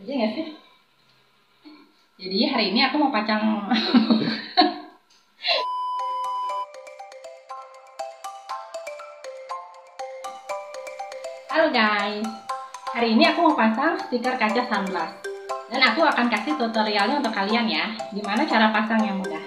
Iya nggak sih? Jadi hari ini aku mau pasang Halo guys, hari ini aku mau pasang stiker kaca Sandblast. Dan aku akan kasih tutorialnya untuk kalian ya, gimana cara pasang yang mudah.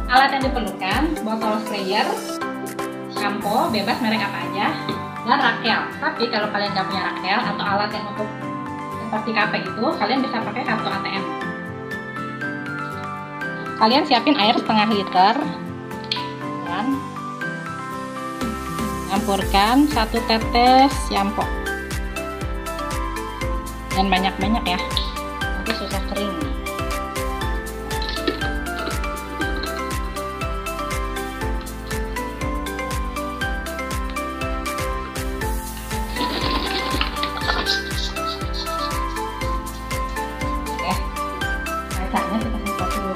Alat yang diperlukan, botol sprayer, shampo, bebas merek apa aja, dan rakel. Tapi kalau kalian nggak punya rakel atau alat yang untuk seperti KP itu, kalian bisa pakai kartu ATM. Kalian siapin air setengah liter dan campurkan 1 tetes shampo dan banyak-banyak ya, nanti susah kering. Kacanya kita semprot dulu.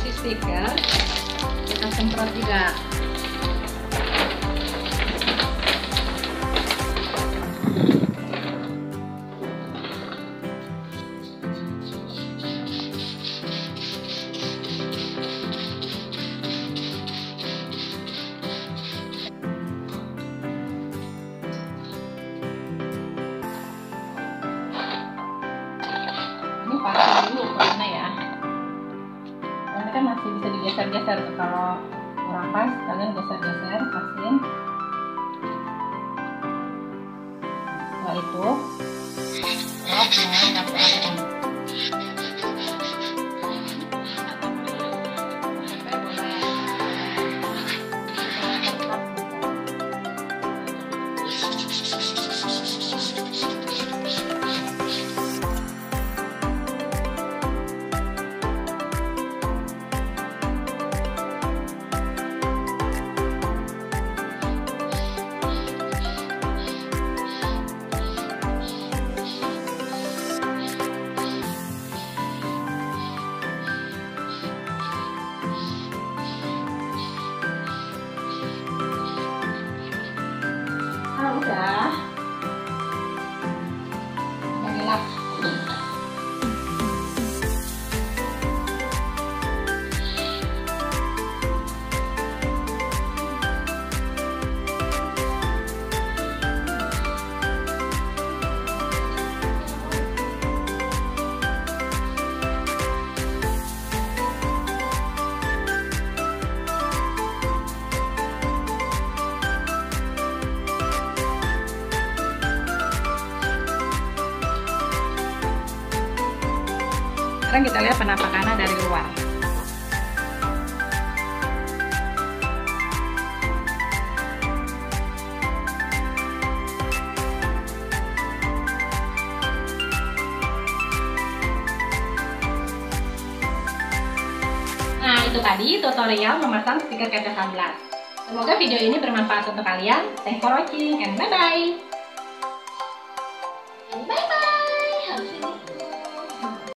Si stiker kita semprot juga. Ini pasang dulu karena ya, ini kan masih bisa digeser-geser tuh, kalau kurang pas kalian geser-geser, pasin. Setelah itu rok dengan kartu ATM. Udah gelap. Sekarang kita lihat penampakannya dari luar. Nah, itu tadi tutorial memasang stiker kaca Sandblast. Semoga video ini bermanfaat untuk kalian. Thanks for watching and bye-bye!